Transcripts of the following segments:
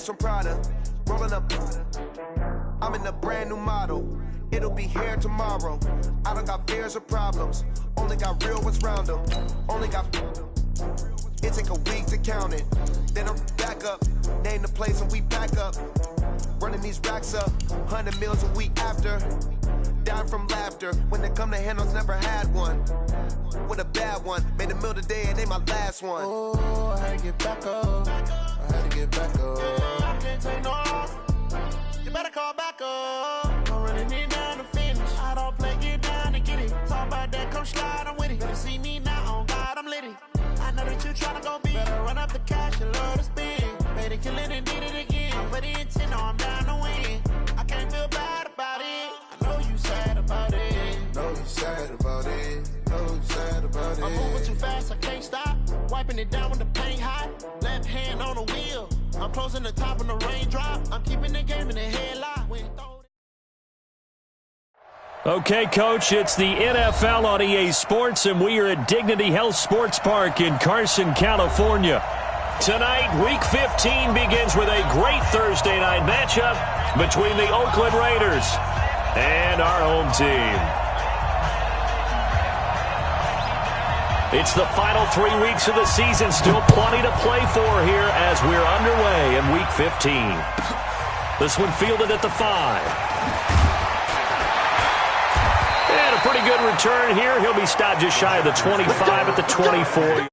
Hermes from Prada, rolling up. I'm in a brand new model. It'll be here tomorrow. I don't got fears or problems. Only got real ones round them. Only got. It take a week to count it. Then I'm back up. Name the place and we pack up. Running these racks up. 100 meals a week after. Dying from laughter. When they come to handles, never had one. With a bad one. Made a meal today and they my last one. Oh, I had to get back up. I had to get back up. I can't take no off. You better call back up. Don't really need down to finish. I don't play, get down to get it. Talk about that, come slide, I'm with it. Better see me now, on God, I'm litty. I know that you tryna go big. Better run up the cash, you love to spend. Better kill it and did it again. I'm ready intent, no, I'm down to win. I can't feel bad about it. I know you sad about it. Know you sad about it. Know you sad about it. I'm moving too fast, I can't stop. Wiping it down when the paint hot. Left hand on the wheel. I'm closing the top when the raindrop. I'm keeping the game in the headlock. Okay, Coach, it's the NFL on EA Sports, and we are at Dignity Health Sports Park in Carson, California. Tonight, Week 15 begins with a great Thursday night matchup between the Oakland Raiders and our home team. It's the final 3 weeks of the season. Still plenty to play for here as we're underway in Week 15. This one fielded at the 5. And a pretty good return here. He'll be stopped just shy of the 25 at the 24.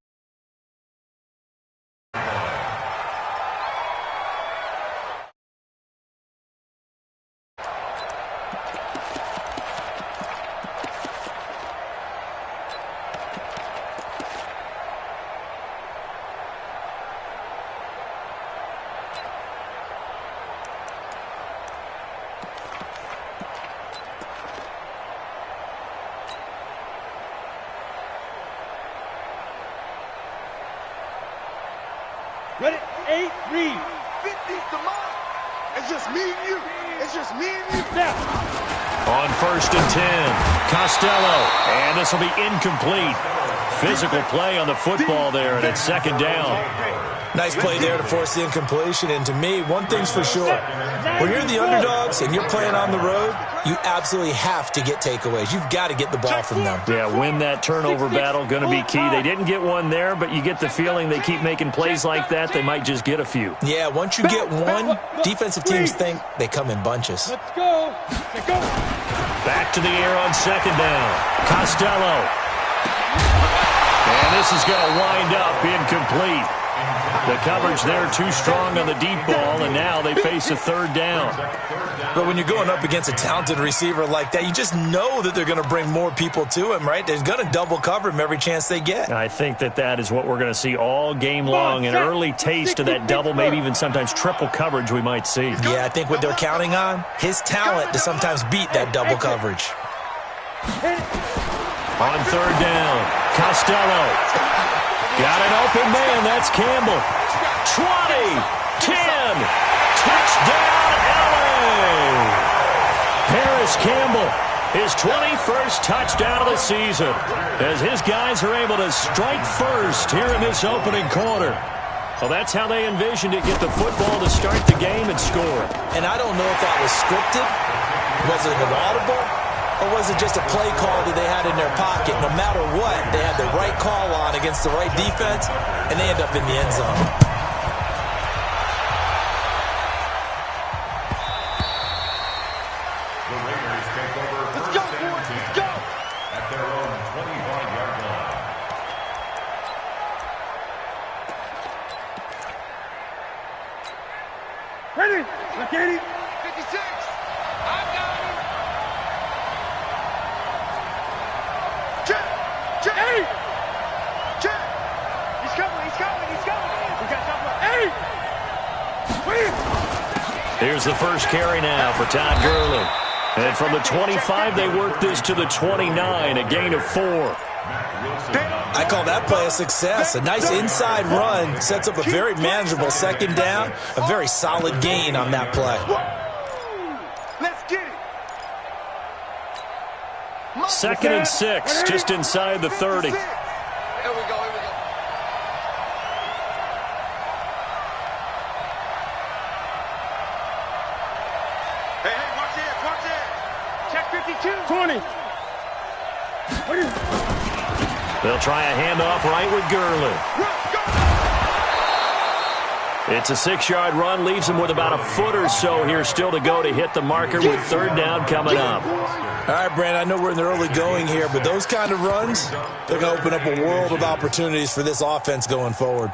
Ready? 8, read. 50's the mark. It's just me and you. It's just me and you. Now. On 1st and 10, Costello. And this will be incomplete. Physical play on the football there, and it's 2nd down. Nice play there to force the incompletion. And to me, one thing's for sure. When you're the underdogs and you're playing on the road, you absolutely have to get takeaways. You've got to get the ball from them. Yeah, win that turnover battle, going to be key. They didn't get one there, but you get the feeling they keep making plays like that, they might just get a few. Yeah, once you get one, defensive teams think they come in bunches. Let's go. Let's go. Back to the air on 2nd down. Costello. And this is going to wind up incomplete. The coverage there too strong on the deep ball, and now they face a 3rd down. But when you're going up against a talented receiver like that, you just know that they're going to bring more people to him, right? They're going to double cover him every chance they get. I think that is what we're going to see all game long, an early taste of that double, maybe even sometimes triple coverage we might see. Yeah, I think what they're counting on, his talent to sometimes beat that double coverage. On 3rd down, Costello. Got an open man. That's Campbell. 20, 10, touchdown, LA. Paris Campbell, his 21st touchdown of the season, as his guys are able to strike first here in this opening quarter. Well, that's how they envisioned it, get the football to start the game and score. And I don't know if that was scripted. Was it an audible? Or was it just a play call that they had in their pocket? No matter what, they had the right call on against the right defense, and they end up in the end zone. The Raiders take over Let's go, boys. Let's go. At their own 25-yard line. Ready? Look at him. 56. I got him. Check. Check. Hey. Check. He's coming. He's coming. He's coming. We got something. Hey. Here's the first carry now for Todd Gurley. And from the 25, they work this to the 29, a gain of 4. I call that play a success. A nice inside run sets up a very manageable 2nd down, a very solid gain on that play. Let's get it. 2nd and 6, just inside the 30. Here we go. Here we go. 1, They'll try a handoff right with Gurley. It's a 6-yard run, leaves them with about a foot or so here still to go to hit the marker with third down coming up. All right, Brandon, I know we're in the early going here, but those kind of runs, they're going to open up a world of opportunities for this offense going forward.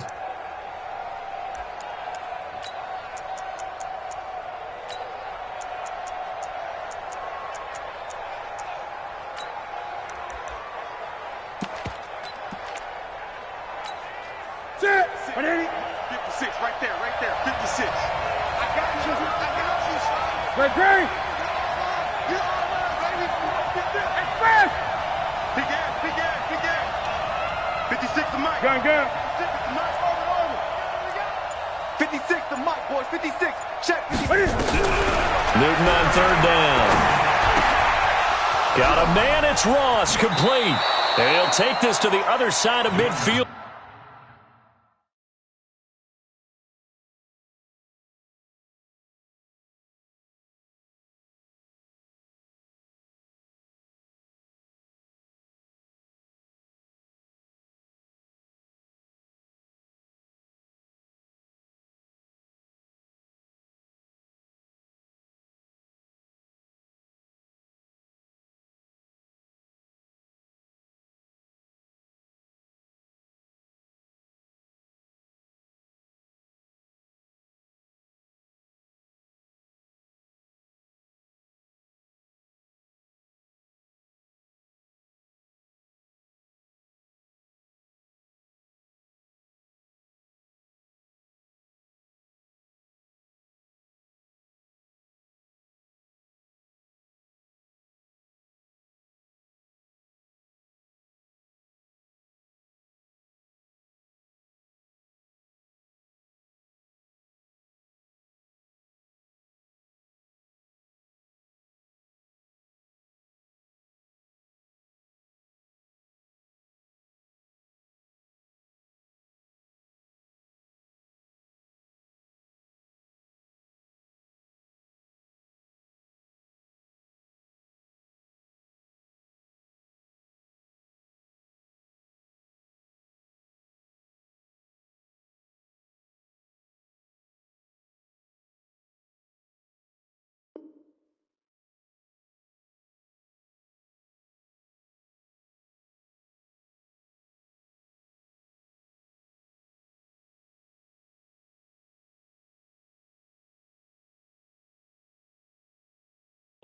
Newton on third down. Got a man, it's Ross, complete. And he'll take this to the other side of midfield.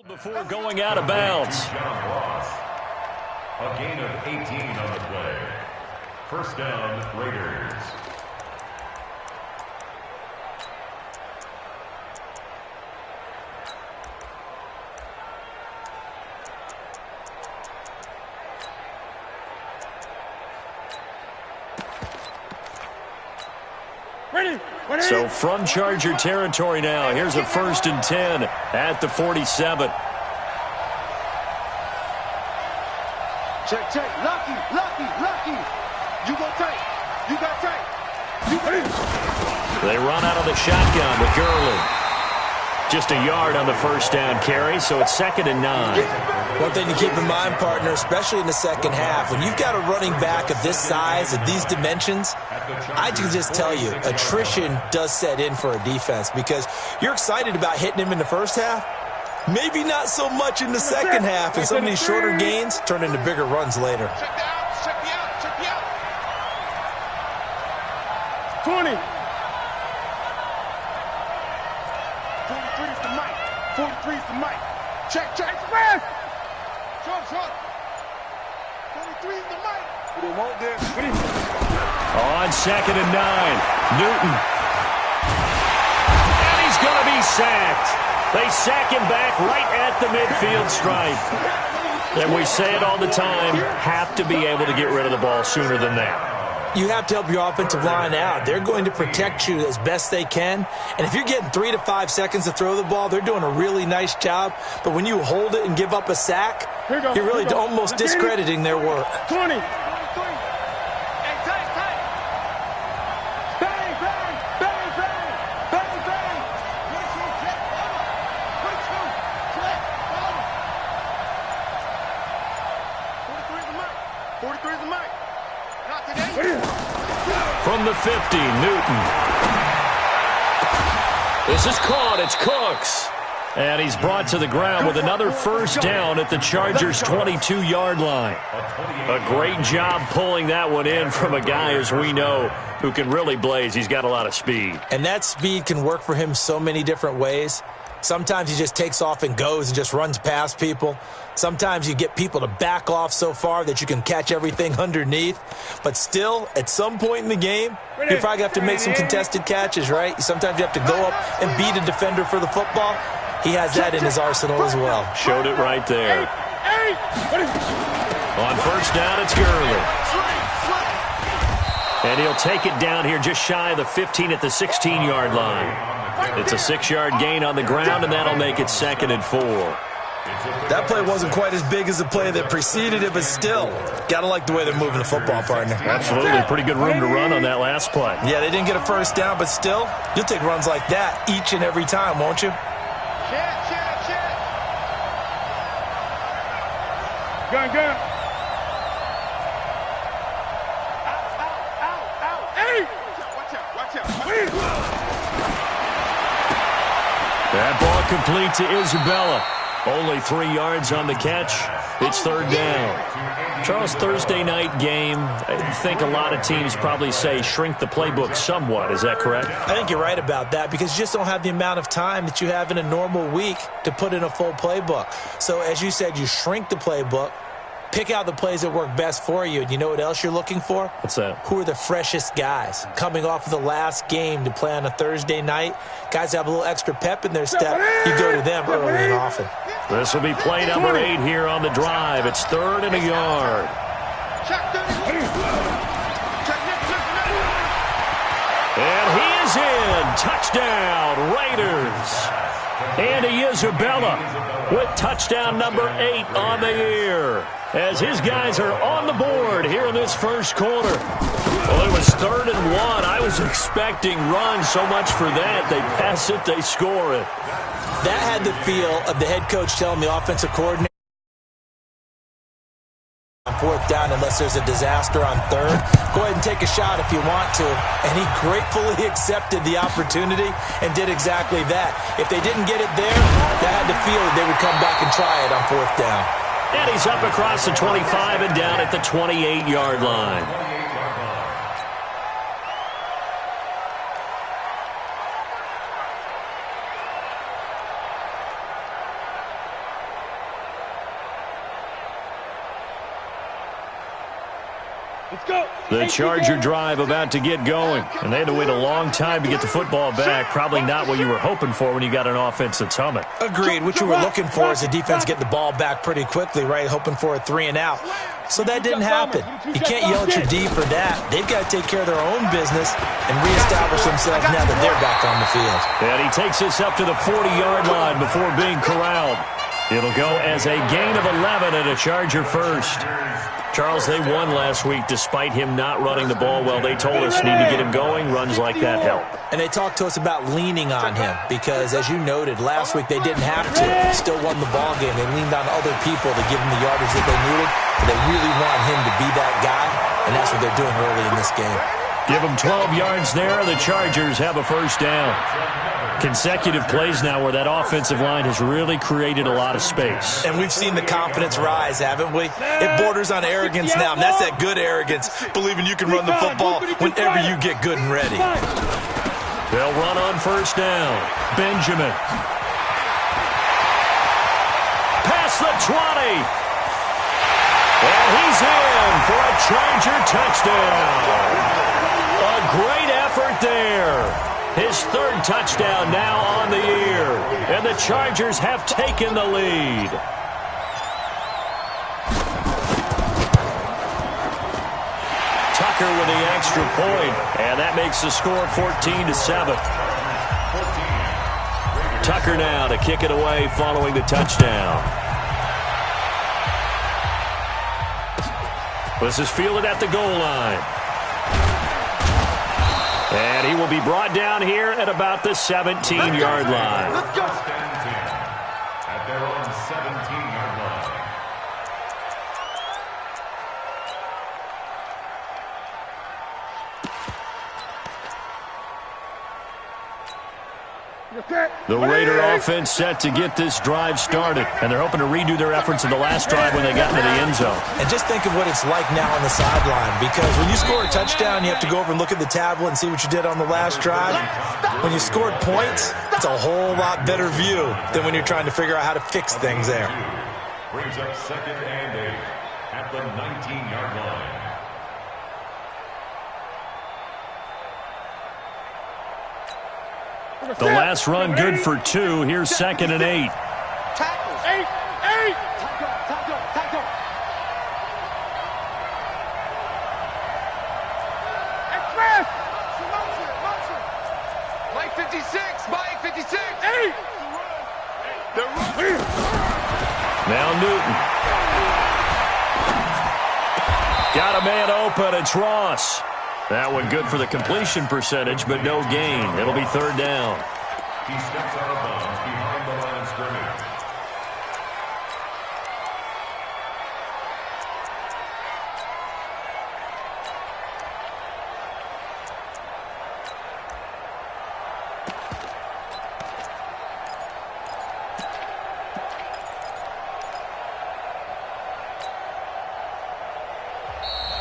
Before going out of bounds. A gain of 18 on the play. First down, Raiders. So from Charger territory now, here's a 1st and 10 at the 47. Check, check. Lucky. You go tight. You got tight. They run out of the shotgun with Gurley. Just a yard on the first down carry, so it's 2nd and 9. One thing to keep in mind, partner, especially in the second half, when you've got a running back of this size, of these dimensions, I can just tell you, attrition does set in for a defense because you're excited about hitting him in the first half. Maybe not so much in the second half, and some of these shorter gains turn into bigger runs later. Check the out. 20. 43 is the mic. 43 is the mic. Check. Express. Short. 43 is the mic. They won't this. On 2nd and 9, Newton. And he's going to be sacked. They sack him back right at the midfield stripe. And we say it all the time, have to be able to get rid of the ball sooner than that. You have to help your offensive line out. They're going to protect you as best they can. And if you're getting 3 to 5 seconds to throw the ball, they're doing a really nice job. But when you hold it and give up a sack, you're really almost discrediting their work. 20. 43 is the mic. Not today. From the 50, Newton. This is caught. It's Cooks. And he's brought to the ground with another first down at the Chargers' 22-yard line. A great job pulling that one in from a guy, as we know, who can really blaze. He's got a lot of speed. And that speed can work for him so many different ways. Sometimes he just takes off and goes and just runs past people. Sometimes you get people to back off so far that you can catch everything underneath. But still, at some point in the game, you're probably going to have to make some contested catches, right? Sometimes you have to go up and beat a defender for the football. He has that in his arsenal as well. Showed it right there. On first down, it's Gurley. And he'll take it down here just shy of the 15 at the 16-yard line. It's a 6-yard gain on the ground, and that'll make it 2nd and 4. That play wasn't quite as big as the play that preceded it, but still, got to like the way they're moving the football, partner. Absolutely. Pretty good room to run on that last play. Yeah, they didn't get a first down, but still, you'll take runs like that each and every time, won't you? Check. Gun. Out. Hey! Watch out. That ball complete to Isabella. Only 3 yards on the catch. It's 3rd down. Charles, Thursday night game, I think a lot of teams probably say shrink the playbook somewhat. Is that correct? I think you're right about that because you just don't have the amount of time that you have in a normal week to put in a full playbook. So as you said, you shrink the playbook, pick out the plays that work best for you. And you know what else you're looking for? What's that? Who are the freshest guys coming off of the last game to play on a Thursday night? Guys have a little extra pep in their step. You go to them early and often. This will be play number 8 here on the drive. It's 3rd and a yard. And he is in. Touchdown, Raiders. Andy Isabella with touchdown number 8 on the year, as his guys are on the board here in this first quarter. Well, it was 3rd and 1. I was expecting runs. So much for that. They pass it, they score it. That had the feel of the head coach telling the offensive coordinator on 4th down unless there's a disaster on 3rd. Go ahead and take a shot if you want to. And he gratefully accepted the opportunity and did exactly that. If they didn't get it there, that had the feel that they would come back and try it on 4th down. And he's up across the 25 and down at the 28-yard line. The Charger drive about to get going, and they had to wait a long time to get the football back. Probably not what you were hoping for when you got an offense that's humming. Agreed. What you were looking for is a defense getting the ball back pretty quickly, right? Hoping for a 3 and out. So that didn't happen. You can't yell at your D for that. They've got to take care of their own business and reestablish themselves now that they're back on the field. And he takes us up to the 40-yard line before being corralled. It'll go as a gain of 11 and a Charger first. Charles, they won last week despite him not running the ball well. They told us need to get him going. Runs like that help. And they talked to us about leaning on him because, as you noted, last week they didn't have to. Still won the ball game. They leaned on other people to give them the yardage that they needed. But they really want him to be that guy, and that's what they're doing early in this game. Give them 12 yards there. The Chargers have a first down. Consecutive plays now where that offensive line has really created a lot of space. And we've seen the confidence rise, haven't we? It borders on arrogance now, and that's that good arrogance, believing you can run the football whenever you get good and ready. They'll run on first down. Benjamin. Past the 20. And he's in for a Charger touchdown. A great effort there. His 3rd touchdown now on the year. And the Chargers have taken the lead. Tucker with the extra point. And that makes the score 14-7. Tucker now to kick it away following the touchdown. This is fielded at the goal line. And he will be brought down here at about the 17-yard line. Let's go. At their own 17-yard line. The Raider offense set to get this drive started, and they're hoping to redo their efforts in the last drive when they got into the end zone. And just think of what it's like now on the sideline, because when you score a touchdown, you have to go over and look at the tablet and see what you did on the last drive. When you scored points, it's a whole lot better view than when you're trying to figure out how to fix things there. Brings up 2nd and 8 at the 19-yard line. The last run good for 2. Here's 2nd and 8. Tackles. 8. Tackle. Express. Mike 56. Mike 56. 8. Now Newton. Got a man open. It's Ross. That one good for the completion percentage, but no gain. It'll be 3rd down. He steps out of bounds behind the line of scrimmage.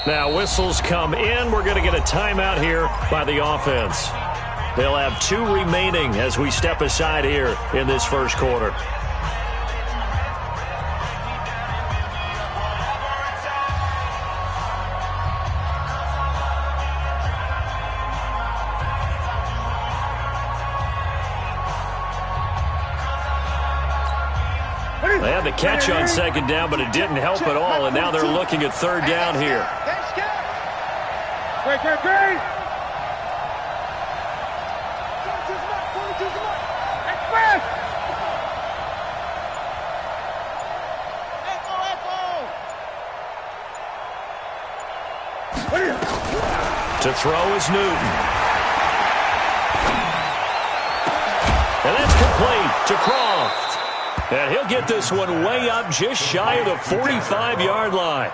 Now whistles come in. We're going to get a timeout here by the offense. They'll have 2 remaining as we step aside here in this first quarter. They had the catch on 2nd down, but it didn't help at all, and now they're looking at 3rd down here. Great. Express. To throw is Newton. And that's complete to Croft. And he'll get this one way up just shy of the 45-yard line.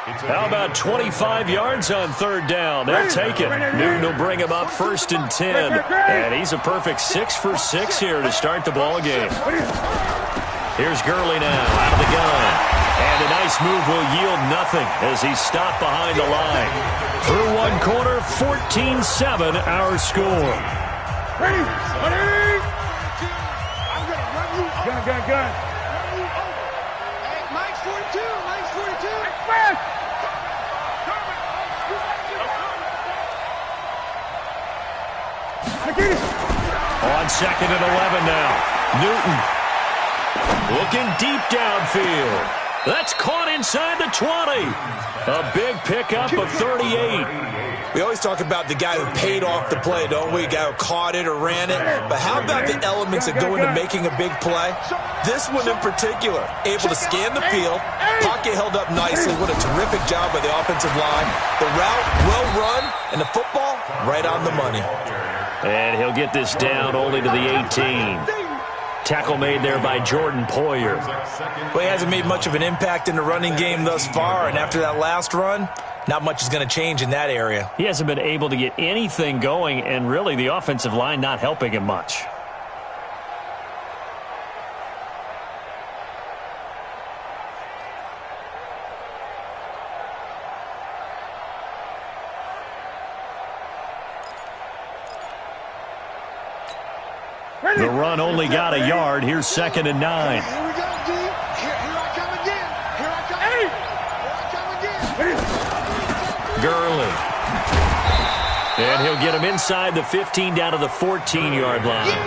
How about 25 yards on 3rd down? They'll take it. Newton will bring him up 1st and 10. And he's a perfect 6 for 6 here to start the ball game. Here's Gurley now out of the gun. And a nice move will yield nothing as he's stopped behind the line. Through one quarter, 14-7 our score. Ready. Gun. Hey, Mike's 42. Express. On 2nd and 11 now. Newton looking deep downfield. That's caught inside the 20. A big pickup of 38. We always talk about the guy who paid off the play, don't we? The guy who caught it or ran it. But how about the elements that go into making a big play? This one in particular, able to scan the field, pocket held up nicely. What a terrific job by the offensive line. The route, well run, and the football, right on the money. And he'll get this down only to the 18. Tackle made there by Jordan Poyer. Well, he hasn't made much of an impact in the running game thus far, and after that last run, not much is going to change in that area. He hasn't been able to get anything going, and really the offensive line not helping him much. The run only got a yard. Here's 2nd and 9. Here we go, D. Here I come again. Here I come again. Gurley. And he'll get him inside the 15 down to the 14-yard line.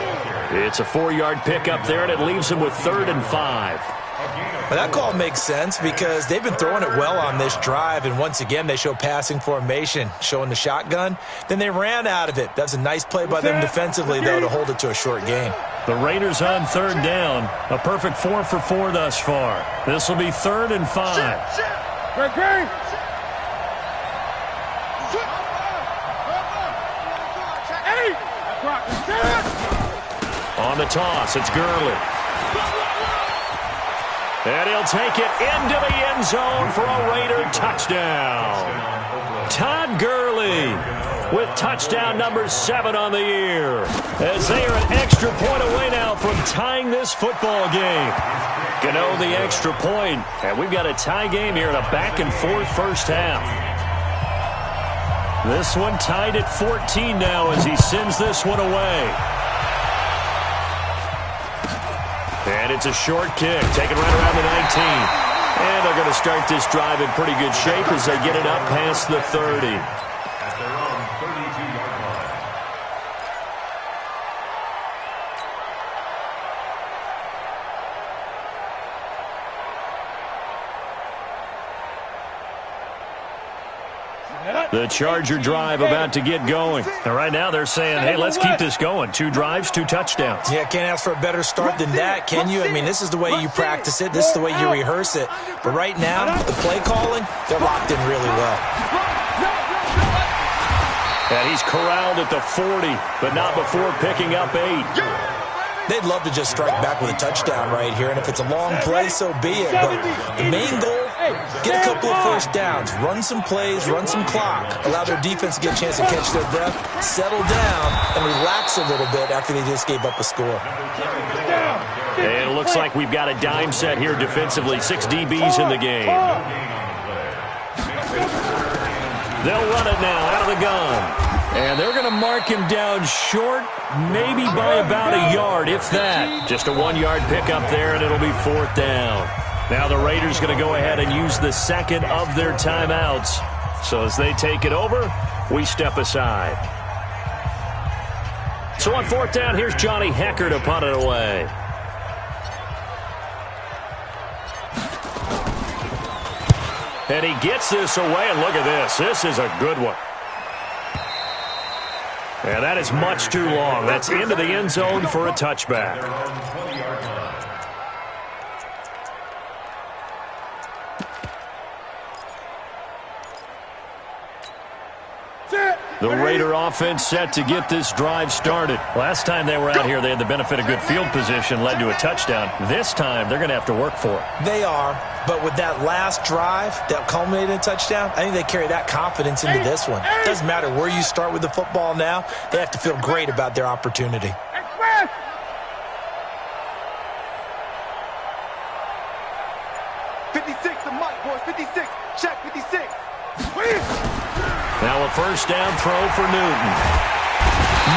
It's a 4-yard pickup there, and it leaves him with 3rd and 5. But that call makes sense because they've been throwing it well on this drive, and once again they show passing formation, showing the shotgun. Then they ran out of it. That's a nice play by them defensively, though, to hold it to a short gain. The Raiders on 3rd down. A perfect 4 for 4 thus far. This will be 3rd and 5. Great. On the toss, it's Gurley. And he'll take it into the end zone for a Raider touchdown. Todd Gurley with touchdown number 7 on the year. As they are an extra point away now from tying this football game. Gano the extra point, and we've got a tie game here in a back-and-forth first half. This one tied at 14 now as he sends this one away. And it's a short kick, taken right around the 19. And they're going to start this drive in pretty good shape as they get it up past the 30. At their own 32-yard line. The Charger drive about to get going. And right now they're saying, hey, let's keep this going. 2 drives, 2 touchdowns. Yeah, can't ask for a better start than that, can you? I mean, this is the way you practice it. This is the way you rehearse it. But right now, the play calling, they're locked in really well. And he's corralled at the 40, but not before picking up 8. They'd love to just strike back with a touchdown right here, and if it's a long play, so be it. But the main goal, get a couple of first downs, run some plays, run some clock, allow their defense to get a chance to catch their breath, settle down, and relax a little bit after they just gave up a score. And it looks like we've got a dime set here defensively. 6 DBs in the game. They'll run it now out of the gun. And they're going to mark him down short, maybe by about a yard, if that. Just a 1-yard pickup there, and it'll be 4th down. Now the Raiders going to go ahead and use the second of their timeouts. So as they take it over, we step aside. So on 4th down, here's Johnny Hecker to punt it away. And he gets this away, and look at this. This is a good one. And that is much too long. That's into the end zone for a touchback. The Raider offense set to get this drive started. Last time they were out here, they had the benefit of good field position, led to a touchdown. This time, they're going to have to work for it. They are, but with that last drive that culminated in a touchdown, I think they carry that confidence into this one. It doesn't matter where you start with the football now. They have to feel great about their opportunity. Express! The mic, boys. 56. Check 56. Now a first down throw for Newton.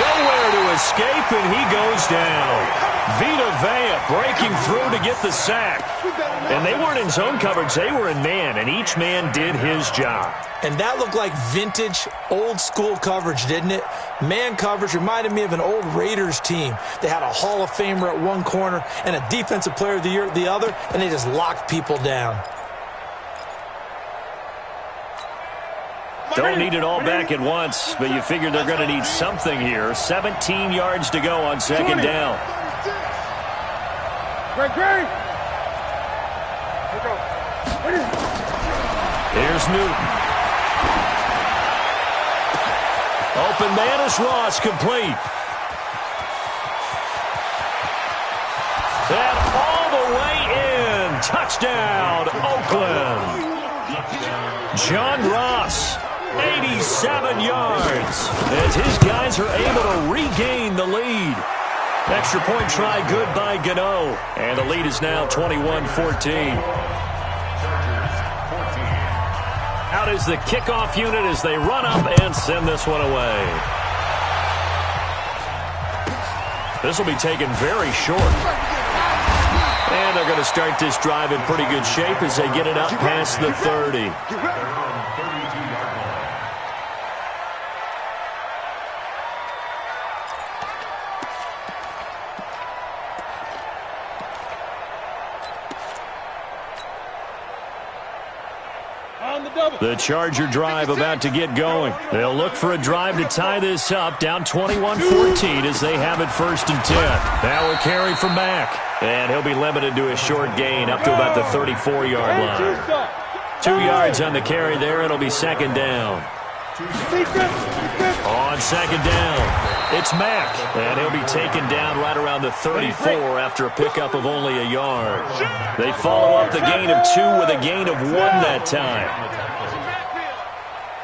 Nowhere to escape, and he goes down. Vita Vea breaking through to get the sack. And they weren't in zone coverage. They were in man, and each man did his job. And that looked like vintage, old-school coverage, didn't it? Man coverage reminded me of an old Raiders team. They had a Hall of Famer at one corner and a Defensive Player of the Year at the other, and they just locked people down. Don't need it all back at once, but you figure they're going to need something here. 17 yards to go on second down. Great. Here's Newton. Open man is Ross, complete. And all the way in. Touchdown, Oakland. John Ross. 87 yards as his guys are able to regain the lead. Extra point try good by Gano. And the lead is now 21-14. Out is the kickoff unit as they run up and send this one away. This will be taken very short. And they're going to start this drive in pretty good shape as they get it up past the 30. The Charger drive about to get going. They'll look for a drive to tie this up, down 21-14 as they have it 1st and 10. Now a carry from Mack. And he'll be limited to a short gain up to about the 34-yard line. 2 yards on the carry there. It'll be second down. On second down, it's Mack. And he'll be taken down right around the 34 after a pickup of only a yard. They follow up the gain of 2 with a gain of 1 that time.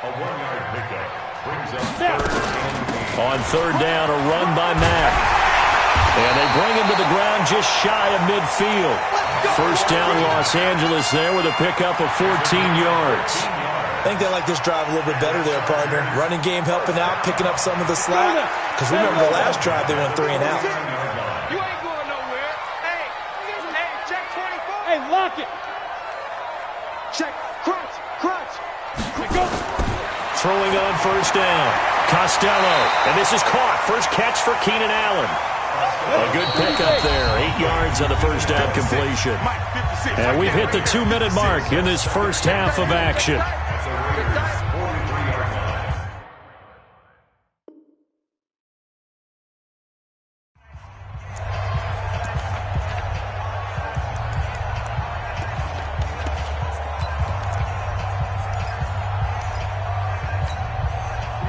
A 1-yard pickup. On third down, a run by Mack. And they bring him to the ground just shy of midfield. First down, Los Angeles there with a pickup of 14 yards. I think they like this drive a little bit better there, partner. Running game helping out, picking up some of the slack. Because remember the last drive, they went 3 and out. You ain't going nowhere. Hey, check 24. Hey, lock it. Check, crunch. Go. Throwing on first down. Costello. And this is caught. First catch for Keenan Allen. A good pickup there. 8 yards on the first down completion. And we've hit the 2-minute mark in this first half of action.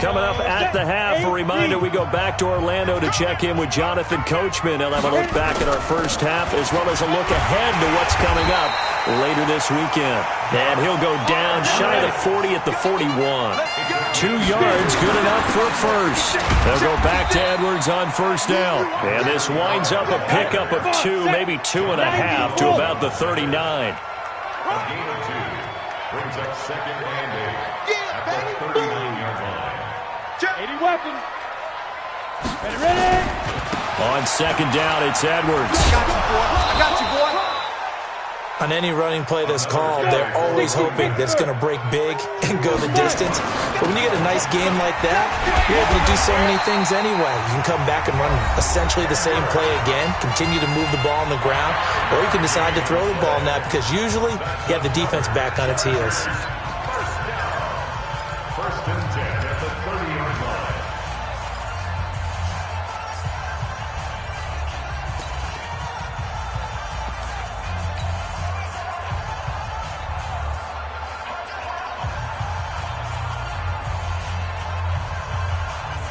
Coming up at the half, a reminder, we go back to Orlando to check in with Jonathan Coachman. He'll have a look back at our first half as well as a look ahead to what's coming up later this weekend. And he'll go down shy of the 40 at the 41. 2 yards, good enough for a first. They'll go back to Edwards on first down. And this winds up a pickup of 2, maybe 2.5 to about the 39. A gain of 2 brings up second and 8 at the 39-yard line. 80 weapons. Ready. On second down, it's Edwards. I got you, boy. On any running play that's called, they're always hoping that it's going to break big and go the distance. But when you get a nice game like that, you're able to do so many things anyway. You can come back and run essentially the same play again, continue to move the ball on the ground, or you can decide to throw the ball now because usually you have the defense back on its heels. First and 10 at the 30-yard line.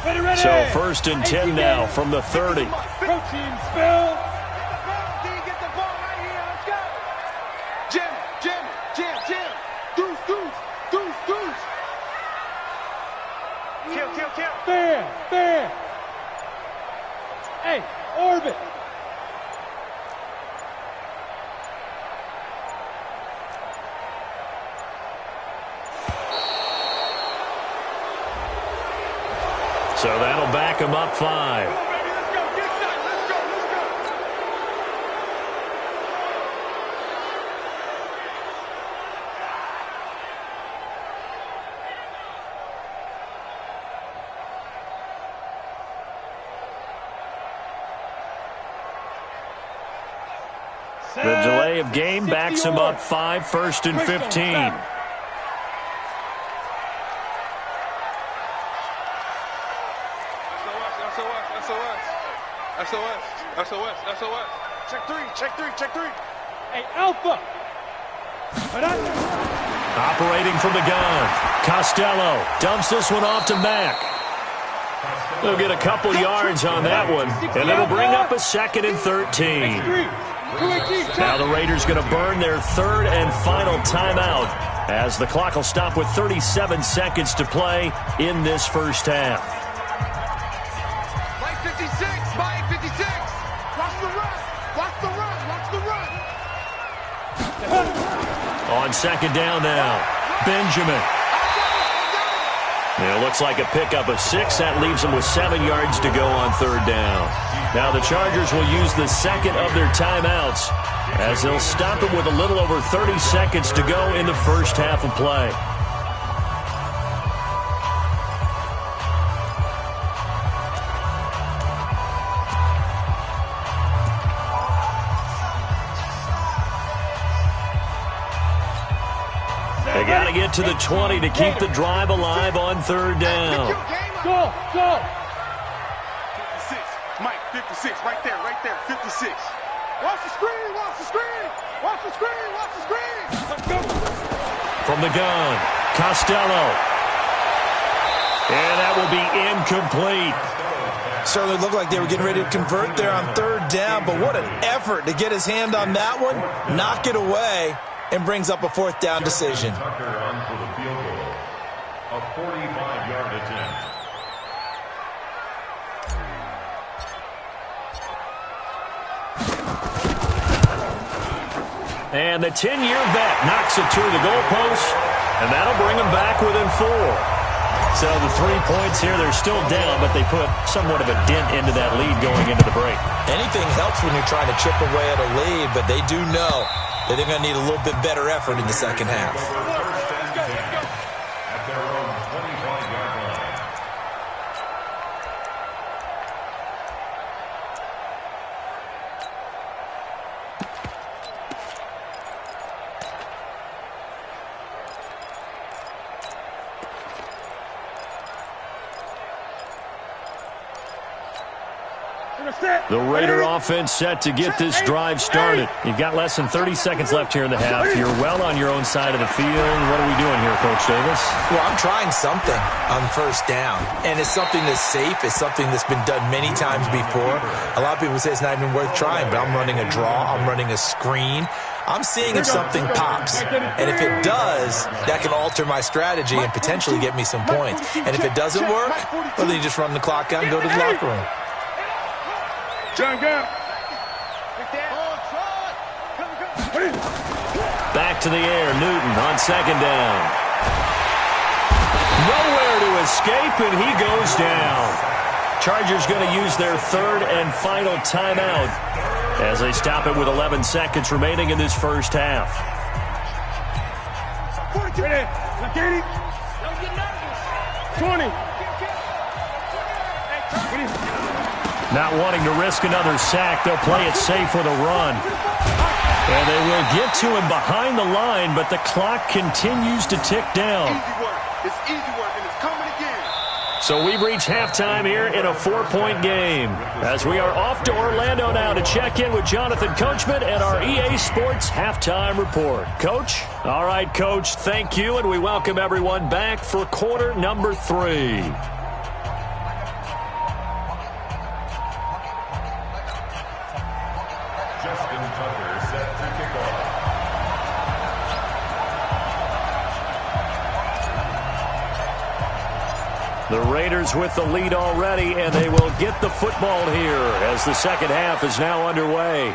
Ready. So first and 10 now from the 30. Protein spill. Get the ball right here. Let's go. Jim. Deuce. Kill. Fair. Hey, orbit. So that'll back him up 5. Let's go. The delay of game backs him up 5, first and 15. SOS. Check three. Hey, Alpha. Operating from the gun. Costello dumps this one off to Mack. They'll get a couple yards on that one, and it'll bring up a second and 13. Now the Raiders going to burn their third and final timeout as the clock will stop with 37 seconds to play in this first half. Mike 56. Watch the run. On second down now, Benjamin. It looks like a pickup of 6. That leaves them with 7 yards to go on third down. Now the Chargers will use the second of their timeouts as they'll stop it with a little over 30 seconds to go in the first half of play. They got to get to the 20 to keep the drive alive on third down. Go. 56. Mike, 56. Right there. 56. Watch the screen. Let's go. From the gun, Costello. And that will be incomplete. Certainly looked like they were getting ready to convert there on third down, but what an effort to get his hand on that one, knock it away, and brings up a fourth down decision. A 45-yard attempt. And the 10-year vet knocks it to the goalpost, and that'll bring them back within 4. So the 3 points here, they're still down, but they put somewhat of a dent into that lead going into the break. Anything helps when you're trying to chip away at a lead, but they do know that they're going to need a little bit better effort in the second half. At their own 25-yard line. The Raider offense set to get this drive started. You've got less than 30 seconds left here in the half. You're well on your own side of the field. What are we doing here, Coach Davis? Well, I'm trying something on first down, and it's something that's safe. It's something that's been done many times before. A lot of people say it's not even worth trying, but I'm running a draw. I'm running a screen. I'm seeing if something pops, and if it does, that can alter my strategy and potentially get me some points. And if it doesn't work, well, then you just run the clock out and go to the locker room. Back to the air, Newton on second down. Nowhere to escape, and he goes down. Chargers going to use their third and final timeout as they stop it with 11 seconds remaining in this first half. 20. Not wanting to risk another sack, they'll play it safe with a run. And they will get to him behind the line, but the clock continues to tick down. Easy work. It's easy work, and it's coming again. So we've reached halftime here in a 4-point game. As we are off to Orlando now to check in with Jonathan Coachman and our EA Sports Halftime Report. Coach? All right, Coach, thank you, and we welcome everyone back for quarter number 3. The Raiders with the lead already, and they will get the football here as the second half is now underway.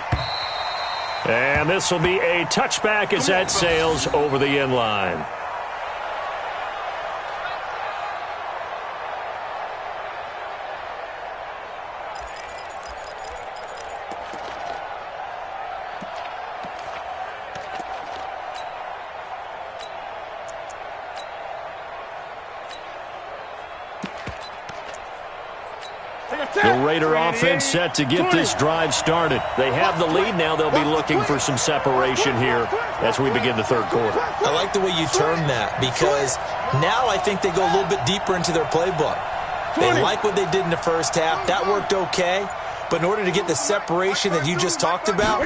And this will be a touchback as that sails over the end line. The Raider offense set to get this drive started. They have the lead now. They'll be looking for some separation here as we begin the third quarter. I like the way you term that because now I think they go a little bit deeper into their playbook. They like what they did in the first half. That worked okay. But in order to get the separation that you just talked about,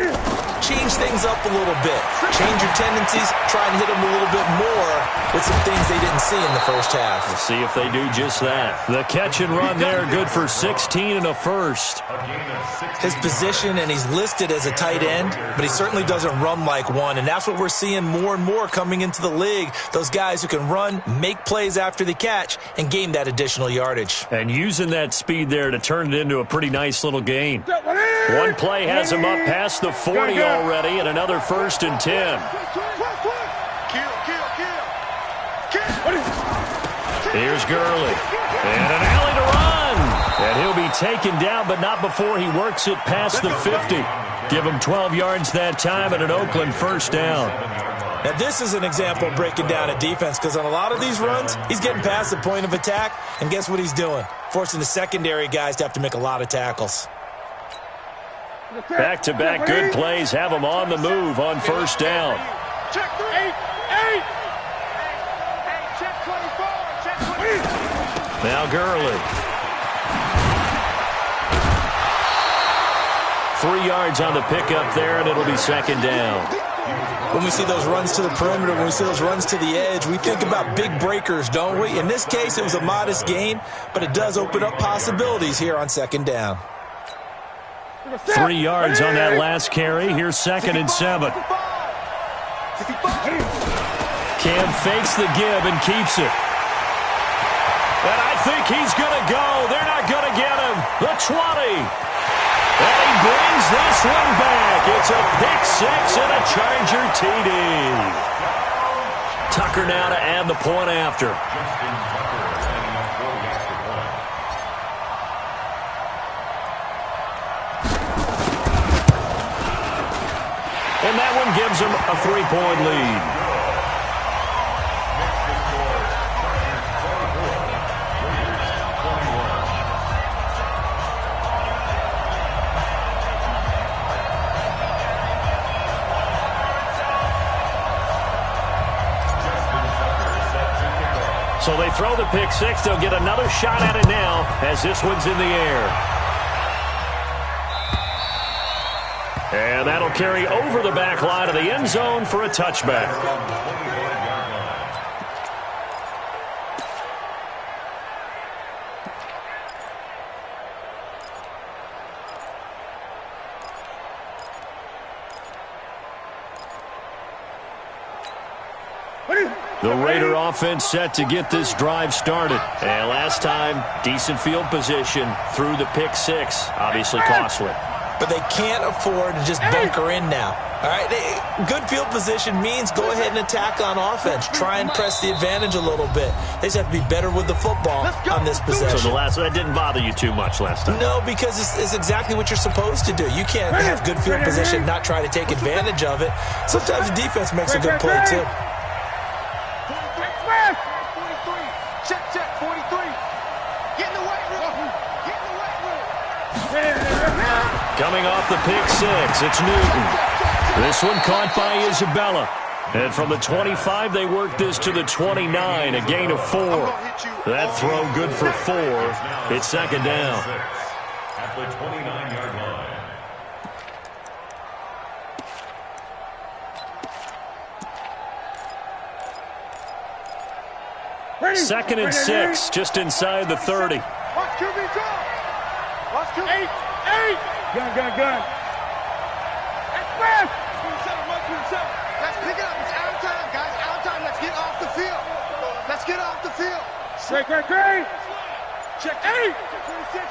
change things up a little bit. Change your tendencies. Try and hit them a little bit more with some things they didn't see in the first half. We'll see if they do just that. The catch and run there, good for 16 and a first. His position, and he's listed as a tight end, but he certainly doesn't run like one, and that's what we're seeing more and more coming into the league. Those guys who can run, make plays after the catch, and gain that additional yardage. And using that speed there to turn it into a pretty nice little gain. One play has him up past the 40 already, and another 1st and 10. Here's Gurley. And an alley to run. And he'll be taken down, but not before he works it past the 50. Give him 12 yards that time and an Oakland first down. Now, this is an example of breaking down a defense because on a lot of these runs, he's getting past the point of attack, and guess what he's doing? Forcing the secondary guys to have to make a lot of tackles. Back-to-back good plays have him on the move on first down. Check 8. Check 24. Check 24. Now Gurley. 3 yards on the pickup there, and it'll be second down. When we see those runs to the perimeter, when we see those runs to the edge, we think about big breakers, don't we? In this case, it was a modest gain, but it does open up possibilities here on second down. 3 yards on that last carry. Here's 2nd and 7. Cam fakes the give and keeps it. And I think he's going to go. They're not going to get him. The 20. And he brings this one back. It's a pick six and a Charger TD. Tucker now to add the point after. And that one gives him a 3-point lead. So they throw the pick six. They'll get another shot at it now as this one's in the air. And that'll carry over the back line of the end zone for a touchback. The Raider offense set to get this drive started. And last time, decent field position through the pick six. Obviously costly. But they can't afford to just bunker in now. All right, good field position means go ahead and attack on offense. Try and press the advantage a little bit. They just have to be better with the football on this possession. So that didn't bother you too much last time? No, because it's exactly what you're supposed to do. You can't have good field position, not try to take advantage of it. Sometimes the defense makes a good play, too. Check, 43. Get in the weight room. Get in the weight room. Coming off the pick six, it's Newton. This one caught by Isabella. And from the 25, they work this to the 29, a gain of 4. That throw good for 4. It's second down. At the 29-yard line. Second and 6, just inside the 30. Watch QB drop. Watch QB. 8. Gun. Express. Let's pick it up. It's out of time, guys. Out of time. Let's get off the field. Let's get off the field. Great. Check 8. 26.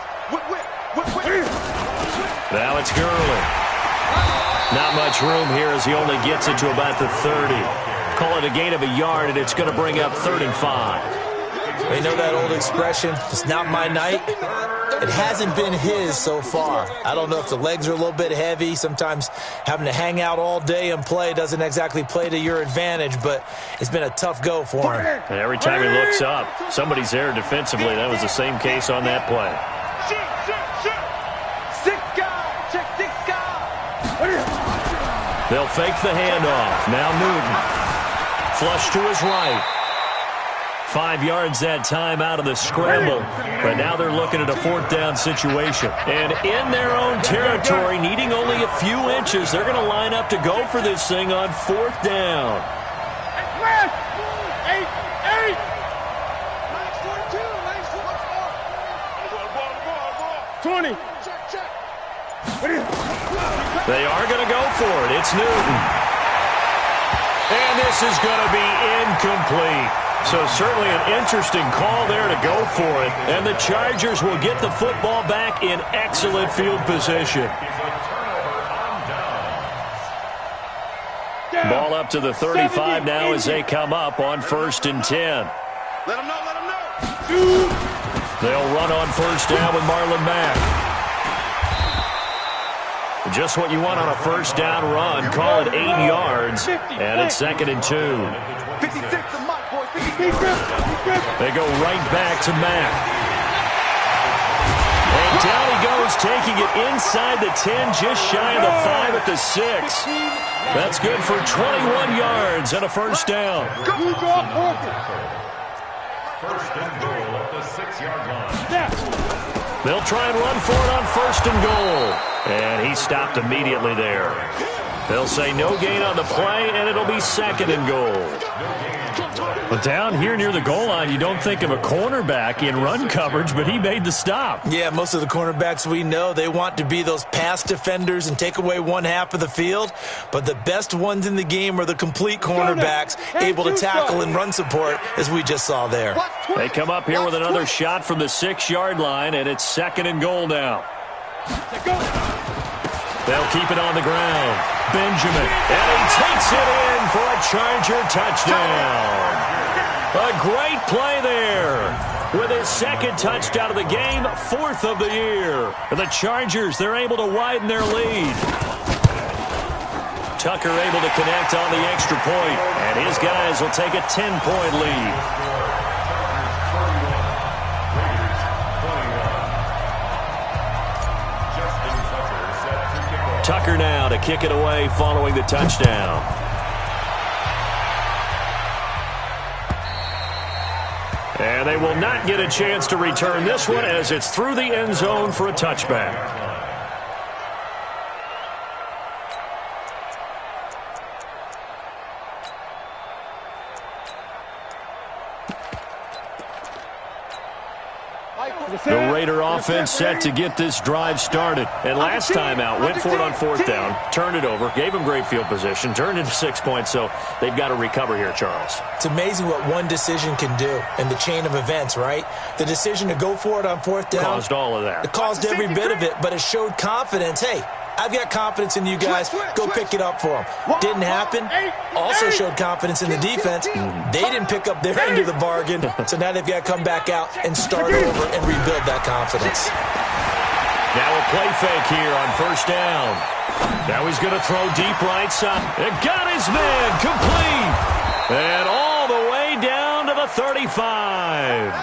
Now it's Gurley. Not much room here as he only gets it to about the 30. Call it a gain of a yard, and it's going to bring up 3rd and 5. You know that old expression, it's not my night? It hasn't been his so far. I don't know if the legs are a little bit heavy. Sometimes having to hang out all day and play doesn't exactly play to your advantage, but it's been a tough go for him. And every time he looks up, somebody's there defensively. That was the same case on that play. Shoot. 6 guys. Check 6 guys. They'll fake the handoff. Now Newton. Flush to his right. 5 yards that time out of the scramble. But now they're looking at a 4th down situation. And in their own territory, needing only a few inches, they're going to line up to go for this thing on 4th down. 8. 20. Check. They are going to go for it. It's Newton. And this is going to be incomplete. So certainly an interesting call there to go for it. And the Chargers will get the football back in excellent field position. Ball up to the 35 now as they come up on 1st and 10. Let them know. They'll run on 1st down with Marlon Mack. Just what you want on a 1st down run. Call it 8 yards. And it's 2nd and 2. 56 to Mike, boys. 56. They go right back to Mack. And down he goes, taking it inside the 10, just shy of the 5 at the 6. That's good for 21 yards and a 1st down. 1st and goal at the 6-yard line. They'll try and run for it on 1st and goal. And he stopped immediately there. They'll say no gain on the play, and it'll be 2nd and goal. But down here near the goal line, you don't think of a cornerback in run coverage, but he made the stop. Yeah, most of the cornerbacks we know, they want to be those pass defenders and take away one half of the field. But the best ones in the game are the complete cornerbacks, able to tackle and run support, as we just saw there. They come up here with another shot from the 6-yard line, and it's 2nd and goal now. They'll keep it on the ground. Benjamin, and he takes it in for a Charger touchdown. A great play there. With his 2nd touchdown of the game, 4th of the year. The Chargers, they're able to widen their lead. Tucker able to connect on the extra point, and his guys will take a 10-point lead. Tucker now to kick it away following the touchdown. And they will not get a chance to return this one as it's through the end zone for a touchback. The Raider offense set to get this drive started. And last time out, went for it on 4th down, turned it over, gave them great field position, turned into 6 points, so they've got to recover here, Charles. It's amazing what one decision can do in the chain of events, right? The decision to go for it on 4th down. Caused all of that. It caused every bit of it, but it showed confidence. Hey, I've got confidence in you guys. Go pick it up for them. Didn't happen. Also showed confidence in the defense. They didn't pick up their end of the bargain, so now they've got to come back out and start over and rebuild that confidence. Now a play fake here on 1st down. Now he's going to throw deep right side. It got his man complete. And all the way down to the 35.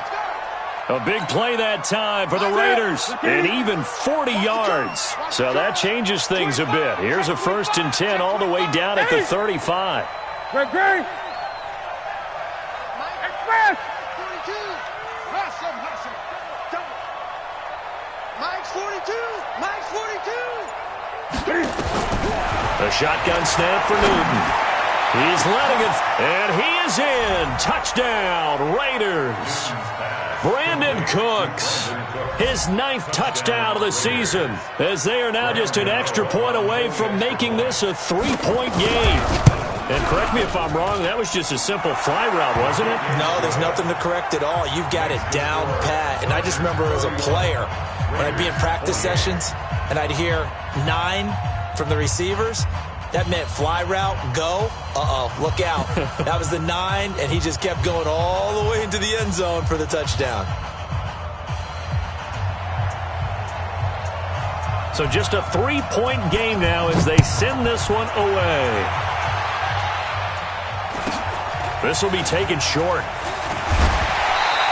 A big play that time for the Raiders, and even 40 yards. So that changes things a bit. Here's a 1st and 10 all the way down at the 35. Great. Express. 42. Hustle. Mike's 42. Mike's 42. A shotgun snap for Newton. He's letting it, and he is in. Touchdown, Raiders. Brandon Cooks, his 9th touchdown of the season, as they are now just an extra point away from making this a 3-point game. And correct me if I'm wrong, that was just a simple fly route, wasn't it? No, there's nothing to correct at all. You've got it down pat. And I just remember as a player, when I'd be in practice sessions, and I'd hear 9 from the receivers, that meant fly route, go. Look out. That was the 9, and he just kept going all the way into the end zone for the touchdown. So just a 3-point game now as they send this one away. This will be taken short.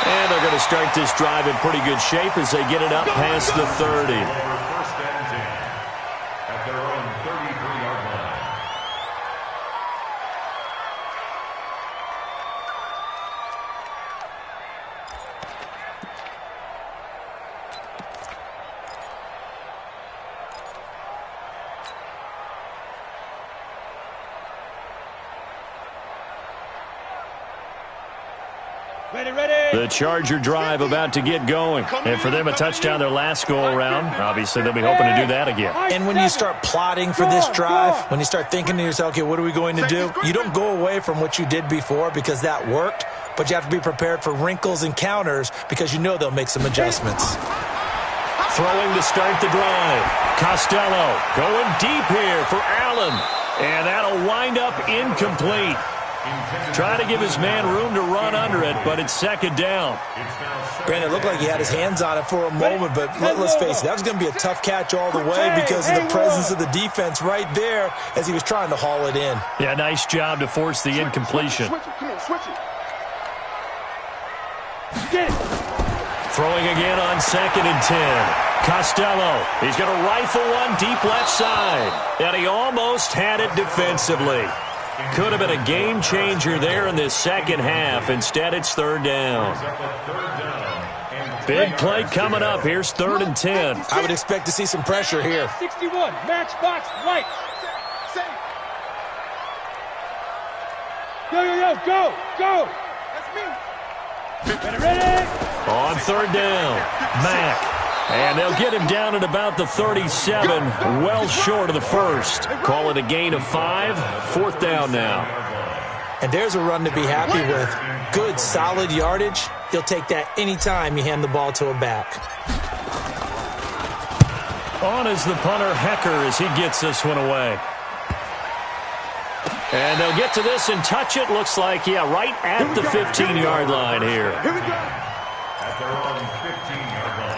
And they're going to start this drive in pretty good shape as they get it up past the 30. The Charger drive about to get going. And for them, a touchdown their last go-around. Obviously, they'll be hoping to do that again. And when you start plotting for this drive, when you start thinking to yourself, okay, what are we going to do? You don't go away from what you did before because that worked, but you have to be prepared for wrinkles and counters because you know they'll make some adjustments. Throwing to start the drive. Costello going deep here for Allen. And that'll wind up incomplete. Trying to give his man room to run under it, but it's 2nd down. Granted, it looked like he had his hands on it for a moment, but let's face it, that was going to be a tough catch all the way because of the presence of the defense right there as he was trying to haul it in. Yeah, nice job to force the incompletion. Switch it. Get it. Throwing again on 2nd and 10. Costello, he's going to rifle one deep left side. And he almost had it defensively. Could have been a game changer there in this second half. Instead, it's 3rd down. Big play coming up. Here's 3rd and 10. I would expect to see some pressure here. 61, matchbox, right. Go. Ready? On third down, Mack. And they'll get him down at about the 37, well short of the first. Call it a gain of 5, fourth down now. And there's a run to be happy with. Good, solid yardage. He'll take that anytime you hand the ball to a back. On is the punter, Hecker, as he gets this one away. And they'll get to this and touch it. Looks like, yeah, right at the 15-yard line here. Here we go. At their own 15-yard line.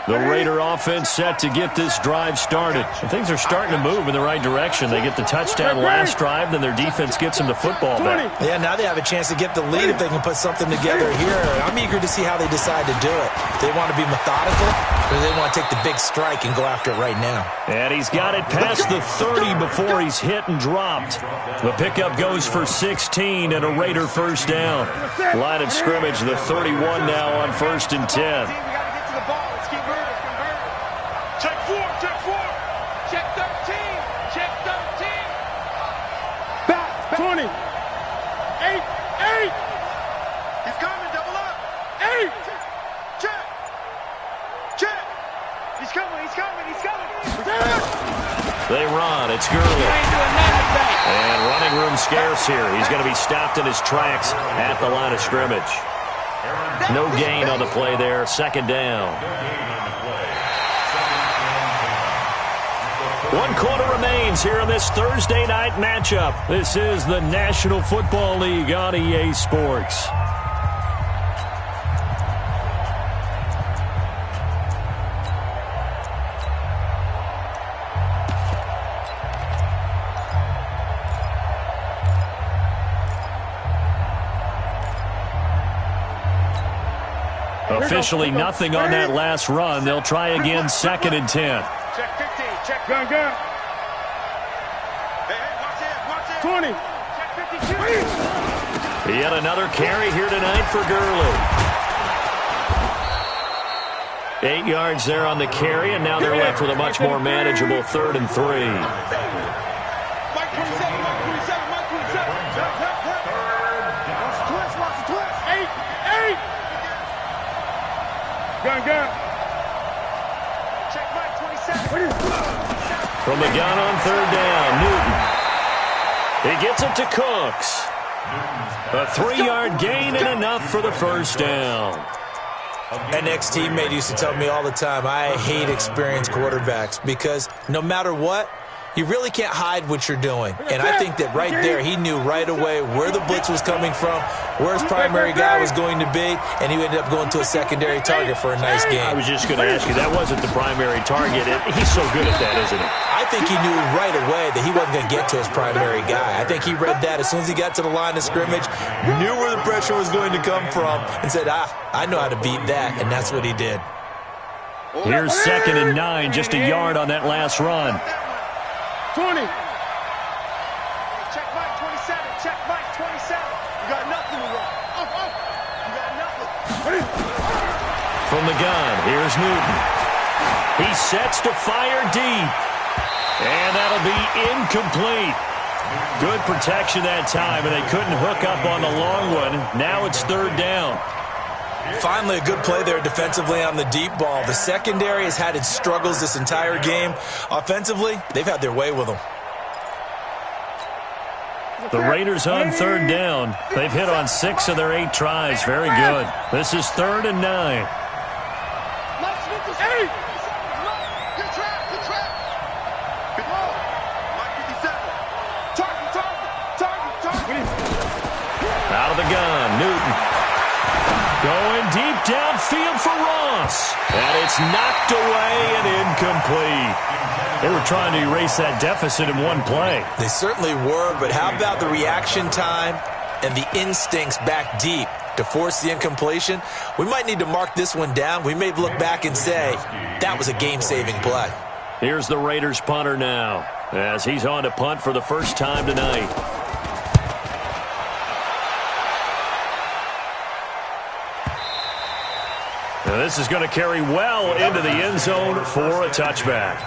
The Raider offense set to get this drive started. And things are starting to move in the right direction. They get the touchdown last drive, then their defense gets them the football back. Yeah, now they have a chance to get the lead if they can put something together here. I'm eager to see how they decide to do it. Do they want to be methodical, or do they want to take the big strike and go after it right now? And he's got it past the 30 before he's hit and dropped. The pickup goes for 16 and a Raider first down. Line of scrimmage, the 31 now on 1st and 10. Check 4, check 4. Check 13, check 13. Back, 20. 8, 8. He's coming, double up. 8. Check. Check. He's coming, he's coming, he's coming. They run, it's Gurley. And running room scarce here. He's going to be stopped in his tracks at the line of scrimmage. No gain on the play there, second down. 1 quarter remains here in this Thursday night matchup. This is the National Football League on EA Sports. Officially nothing on that last run. They'll try again, 2nd and 10. Check 15, check gun. Hey, watch it. 20. Check 52. Yet another carry here tonight for Gurley. 8 yards there on the carry, and now they're left with a much more manageable 3rd and 3. Mike 27, Mike 27. Watch the twist. 8. Gun. Check Mike 27. From the gun on 3rd down, Newton. He gets it to Cooks. A 3-yard gain and enough for the first down. An ex-teammate used to tell me all the time, I hate experienced quarterbacks because no matter what, you really can't hide what you're doing. And I think that right there, he knew right away where the blitz was coming from, where his primary guy was going to be, and he ended up going to a secondary target for a nice game. I was just going to ask you, that wasn't the primary target. He's so good at that, isn't he? I think he knew right away that he wasn't going to get to his primary guy. I think he read that as soon as he got to the line of scrimmage, knew where the pressure was going to come from, and said, I know how to beat that, and that's what he did. Here's 2nd and 9, just a yard on that last run. 20. Check Mike 27. Check Mike 27. You got nothing to run. You got nothing. From the gun, here's Newton. He sets to fire deep. And that'll be incomplete. Good protection that time, and they couldn't hook up on the long one. Now it's 3rd down. Finally, a good play there defensively on the deep ball. The secondary has had its struggles this entire game. Offensively, they've had their way with them. The Raiders on 3rd down. They've hit on 6 of their 8 tries. Very good. This is 3rd and 9. Out of the gun, Newton. Going deep downfield for Ross. And it's knocked away and incomplete. They were trying to erase that deficit in one play. They certainly were, but how about the reaction time and the instincts back deep to force the incompletion? We might need to mark this one down. We may look back and say, that was a game-saving play. Here's the Raiders punter now, as he's on to punt for the first time tonight. And this is going to carry well into the end zone for a touchback.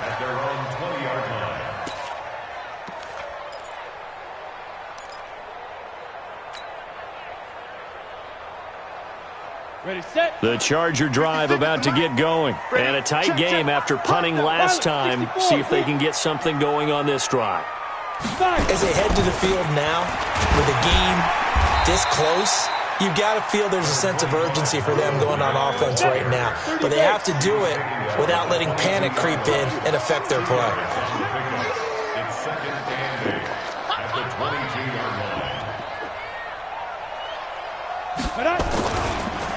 At their own 20-yard line. Ready, set. The Charger drive about to get going. And a tight game after punting last time. See if they can get something going on this drive. As they head to the field now, with the game this close, you've got to feel there's a sense of urgency for them going on offense right now. But they have to do it without letting panic creep in and affect their play. It's second and 8 at the 22-yard line.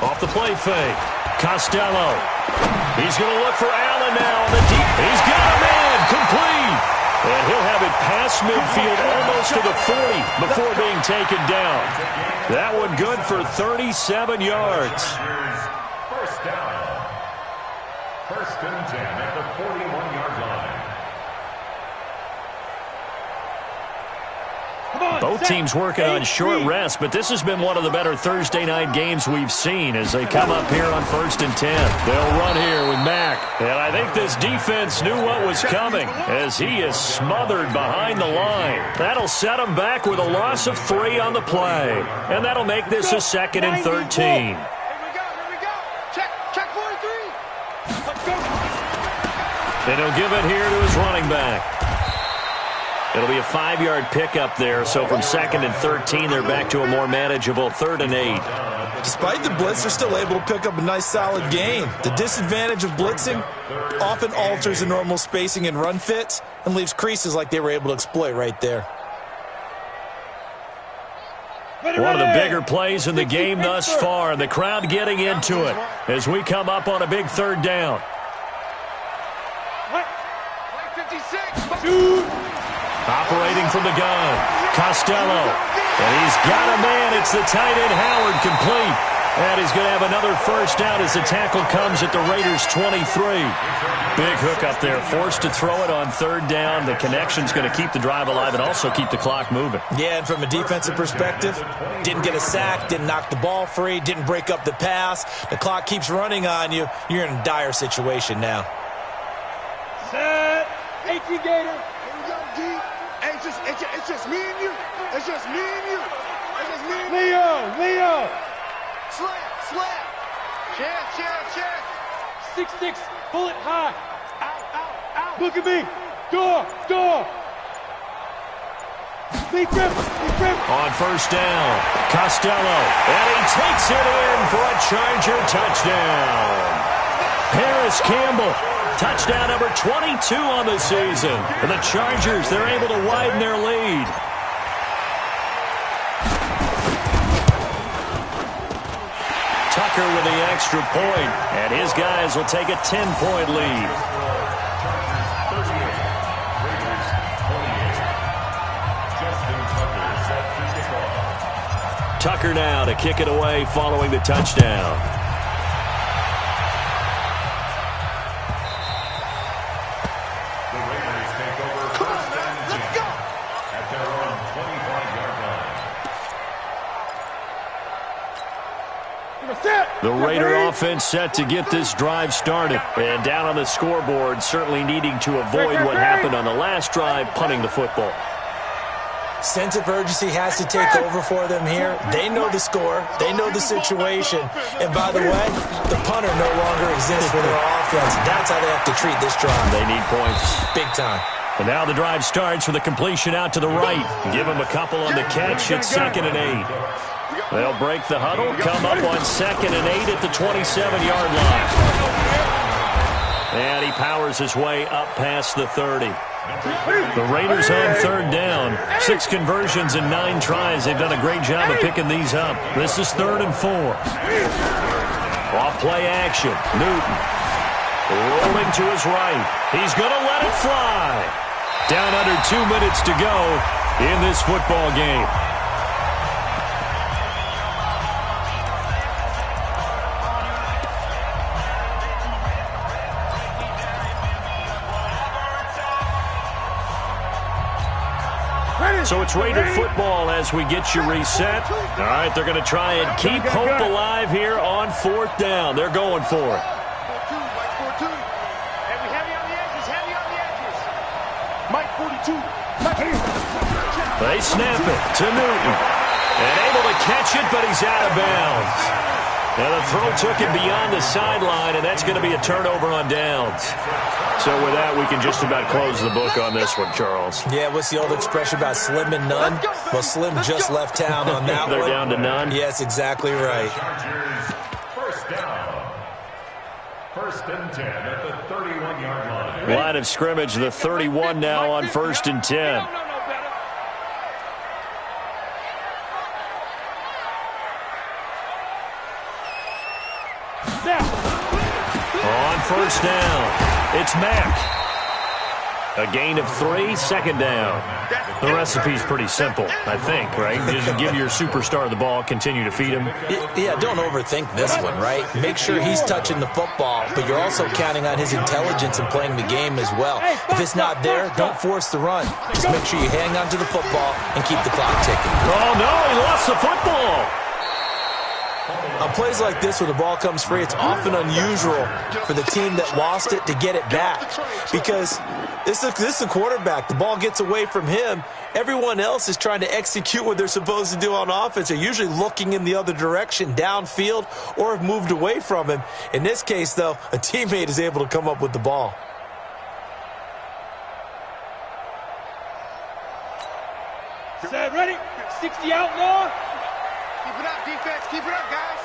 Off the play fake. Costello. He's going to look for Allen now on the deep. He's got a man. Complete. And he'll have it past midfield almost to the 40 before being taken down. That one good for 37 yards. First down. First and 10 at the 41-yard line. Both teams working on short rest, but this has been one of the better Thursday night games we've seen as they come up here on 1st and 10. They'll run here with Mack. And I think this defense knew what was coming as he is smothered behind the line. That'll set him back with a loss of 3 on the play. And that'll make this a 2nd and 13. Here we go. Check 43. Let's go. And he'll give it here to his running back. It'll be a 5-yard pickup there, so from 2nd and 13, they're back to a more manageable 3rd and 8. Despite the blitz, they're still able to pick up a nice, solid gain. The disadvantage of blitzing often alters the normal spacing and run fits and leaves creases like they were able to exploit right there. One of the bigger plays in the game thus far, and the crowd getting into it as we come up on a big 3rd down. 56. Operating from the gun, Costello. And he's got a man. It's the tight end, Howard, complete. And he's going to have another first down as the tackle comes at the Raiders' 23. Big hook up there. Forced to throw it on 3rd down. The connection's going to keep the drive alive and also keep the clock moving. Yeah, and from a defensive perspective, didn't get a sack, didn't knock the ball free, didn't break up the pass. The clock keeps running on you. You're in a dire situation now. Set. 18 Gator. Hey, it's just me and you. It's just me and you. It's just me and you. Leo. Slap. Chest. 6'6", pull it high. Out. Look at me. Door. Big grip. On 1st down, Costello. And he takes it in for a Charger touchdown. Paris Campbell. Touchdown number 22 on the season. And the Chargers, they're able to widen their lead. Tucker with the extra point, and his guys will take a 10-point lead. Tucker now to kick it away following the touchdown. The Raider offense set to get this drive started. And down on the scoreboard, certainly needing to avoid what happened on the last drive, punting the football. Sense of urgency has to take over for them here. They know the score. They know the situation. And by the way, the punter no longer exists for their offense. That's how they have to treat this drive. They need points. Big time. And now the drive starts with a completion out to the right. Give him a couple on the catch. It's 2nd and 8. They'll break the huddle, come up on 2nd and 8 at the 27-yard line. And he powers his way up past the 30. The Raiders on 3rd down. 6 conversions and 9 tries. They've done a great job of picking these up. This is 3rd and 4. Off play action. Newton rolling to his right. He's going to let it fly. Down under 2 minutes to go in this football game. Ready. So it's Raider football as we get you reset. All right, they're going to try and keep hope alive here on 4th down. They're going for it. Heavy on the edges, heavy on the edges. Mike 42. They snap it to Newton. And able to catch it, but he's out of bounds. Now the throw took it beyond the sideline, and that's going to be a turnover on downs. So with that, we can just about close the book on this one, Charles. Yeah, what's the old expression about slim and none? Well, Slim just left town on that They're one. down to none? Yes, exactly right. First down. 1st and 10 at the 31-yard line. Line of scrimmage, the 31 now on 1st and 10. On 1st down, it's Mack. A gain of 3, 2nd down. The recipe's pretty simple, I think, right? Just give your superstar the ball, continue to feed him. Yeah, don't overthink this one, right? Make sure he's touching the football, but you're also counting on his intelligence in playing the game as well. If it's not there, don't force the run. Just make sure you hang on to the football and keep the clock ticking. Oh, no, he lost the football. On plays like this, when the ball comes free, it's often unusual for the team that lost it to get it back. Because this is a quarterback. The ball gets away from him. Everyone else is trying to execute what they're supposed to do on offense. They're usually looking in the other direction, downfield, or have moved away from him. In this case, though, a teammate is able to come up with the ball. Set, ready? 60 outlaw. Keep it up, defense. Keep it up, guys.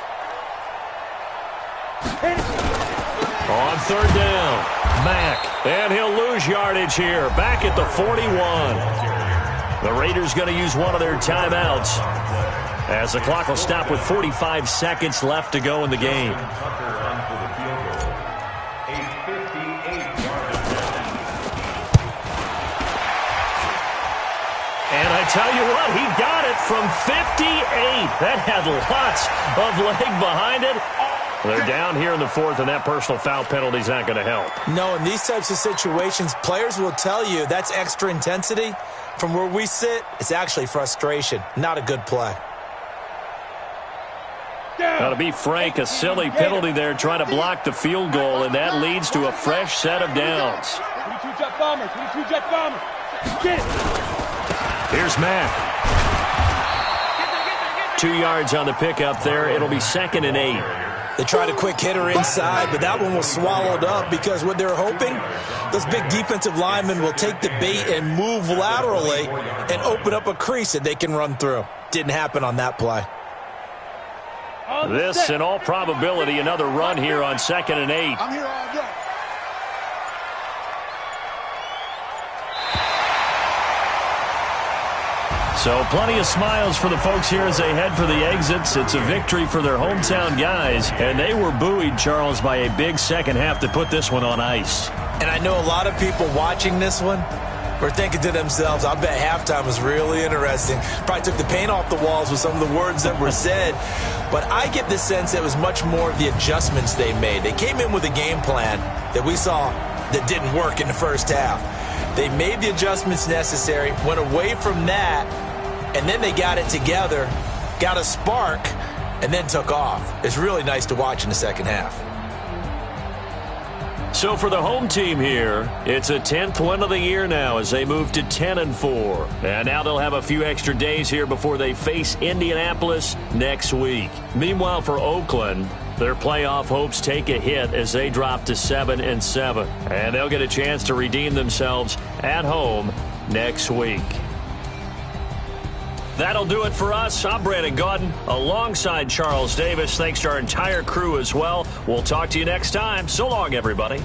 On 3rd down, Mack. And he'll lose yardage here. Back at the 41. The Raiders going to use one of their timeouts, as the clock will stop with 45 seconds left to go in the game. And I tell you what, he got it from 58. That had lots of leg behind it. They're down here in the 4th, and that personal foul penalty is not going to help. No, in these types of situations, players will tell you that's extra intensity. From where we sit, it's actually frustration, not a good play. Now, to be frank, a silly penalty there trying to block the field goal, and that leads to a fresh set of downs. 22 jet bomber, 22 jet bomber. Get it. Here's Mack. 2 yards on the pickup there. It'll be 2nd and 8. They tried a quick hitter inside, but that one was swallowed up because what they're hoping, those big defensive linemen will take the bait and move laterally and open up a crease that they can run through. Didn't happen on that play. This, in all probability, another run here on 2nd and 8. I'm here all day. So plenty of smiles for the folks here as they head for the exits. It's a victory for their hometown guys, and they were buoyed, Charles, by a big second half to put this one on ice. And I know a lot of people watching this one were thinking to themselves, I bet halftime was really interesting. Probably took the paint off the walls with some of the words that were said. But I get the sense that it was much more of the adjustments they made. They came in with a game plan that we saw that didn't work in the first half. They made the adjustments necessary, went away from that, and then they got it together, got a spark, and then took off. It's really nice to watch in the second half. So for the home team here, it's a 10th win of the year now as they move to 10-4. And now they'll have a few extra days here before they face Indianapolis next week. Meanwhile, for Oakland, their playoff hopes take a hit as they drop to 7-7. And they'll get a chance to redeem themselves at home next week. That'll do it for us. I'm Brandon Gaudin alongside Charles Davis. Thanks to our entire crew as well. We'll talk to you next time. So long, everybody.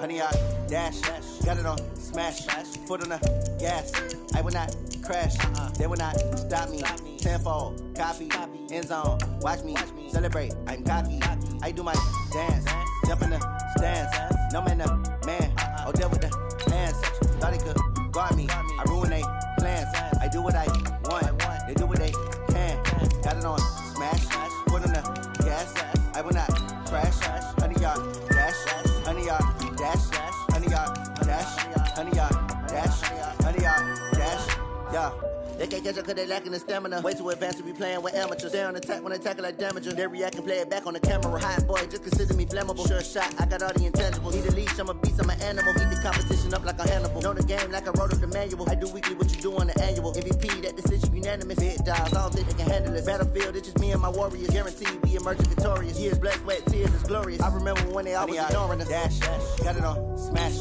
100 yard dash. Got it on smash. Foot on the gas. I will not crash. They will not stop me. Tenfold, copy, end zone. Watch me celebrate. I'm cocky. I do my dance. Jump in the stands. No man, man. Oh, deal with the hands. Thought he could guard me. I ruin they plans. I do what I want. They do what they can. Got it on smash. Foot on the gas. I will not crash. 100 yard dash. 100 yard dash. 100 yard dash. 100 yard dash. 100 yard dash. Yeah. They can't catch up cause they lacking the stamina. Way too advanced to be playing with amateurs. Stay on attack when they tackle like damager. They react and play it back on the camera. Hot boy, just consider me flammable. Sure shot, I got all the intangibles. Need a leash, I'm a beast, I'm an animal. Heat the competition up like a Hannibal. Know the game like I wrote up the manual. I do weekly what you do on the annual. MVP, that decision unanimous. Big dogs, I don't think they can handle this. Battlefield, it's just me and my warriors. Guaranteed we emerging victorious. Years, blood, sweat, tears, it's glorious. I remember when they always ignoring us. Dash, got it on smash.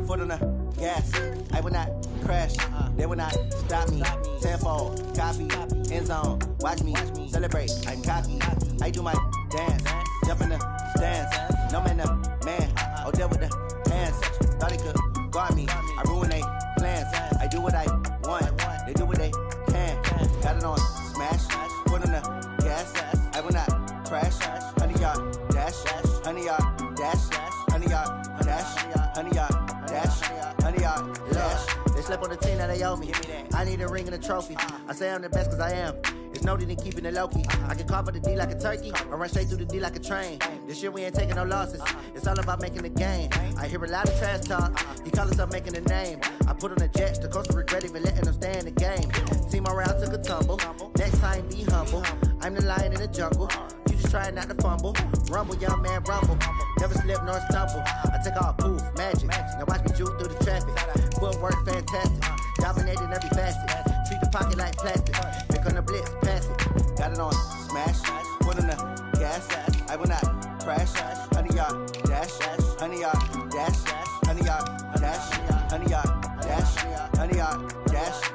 Foot on the gas. I will not crash. They will not stop me. Tenfold, copy, end zone. Watch me celebrate. I'm cocky. I do my dance. Jump in the stands. No man, man. Oh, deal with the hands. Thought he could guard me. I ruin they plans. I do what I want. They do what they can. Got it on smash. Foot on the gas. I will not crash. 100 yard dash. 100 yard dash. 100 yard dash. 100 yard dash. 100 yard dash. They slept on the team that they owe me. I need a ring and a trophy. I say I'm the best cause I am. It's no need in keeping it low-key. I can carve up the D like a turkey or run straight through the D like a train. This year we ain't taking no losses. It's all about making the game. I hear a lot of trash talk. He call himself making a name. I put on the Jets. The coach will regret even letting them stay in the game. Team morale took a tumble. Next time be humble. I'm the lion in the jungle. You just trying not to fumble. Rumble, young man, rumble. Never slip nor stumble. I take off, poof, magic. Now watch me juke through the traffic. Footwork fantastic. Dominating every facet. Treat the pocket like plastic. Pick on the blitz, pass it. Got it on smash. Foot on the gas. I will not crash. 100 yard dash. 100 yard dash. 100 yard dash. 100 yard dash. 100 yard dash.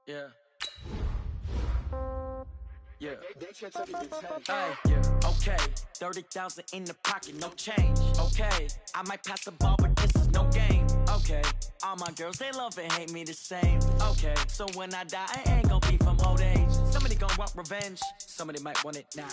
Yeah. Hey, yeah. Okay, 30,000 in the pocket, no change. Okay, I might pass the ball, but this is no game. Okay, all my girls, they love and hate me the same. Okay, so when I die, I ain't gon' be from old age. Somebody gon' want revenge, somebody might want it now.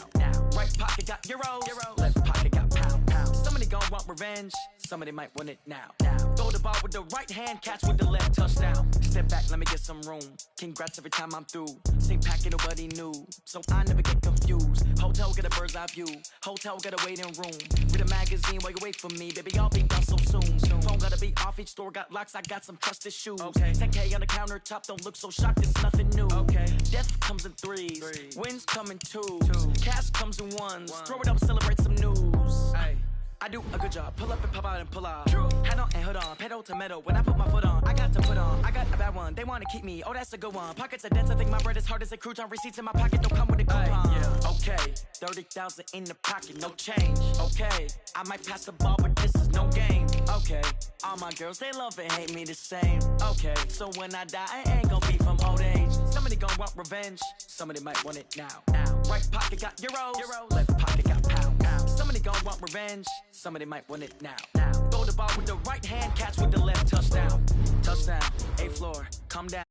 Right pocket got euros, left pocket got pound. Somebody gon' want revenge, somebody might want it now. Throw the ball with the right hand, catch with the left, touchdown. Step back, let me get some room. Congrats every time I'm through. Same packet, nobody knew, so I never get confused. Hotel get a bird's eye view. Hotel got a waiting room. Read a magazine while you wait for me, baby. I'll be done so soon. Phone gotta be off. Each store got locks. I got some trusted shoes. Okay. 10K on the countertop. Don't look so shocked. It's nothing new. Okay. Death comes in threes. Wins come in twos. Cash comes in ones. Throw it up, celebrate some news. Ay. I do a good job. Pull up and pop out and pull out. Head on and hood on. Pedal to metal. When I put my foot on, I got to put on. I got a bad one. They want to keep me. Oh, that's a good one. Pockets are dense. I think my bread is hard as a crouton. Receipts in my pocket don't come with a coupon. Yeah. Okay. 30,000 in the pocket. No change. Okay. I might pass the ball, but this is no game. Okay. All my girls, they love and hate me the same. Okay. So when I die, I ain't gonna be from old age. Somebody gonna want revenge. Somebody might want it now. Right pocket got euros. Left pocket got pound. Somebody gon' want revenge. Somebody might want it now. Throw the ball with the right hand, catch with the left, touchdown. Touchdown, 8th floor, come down.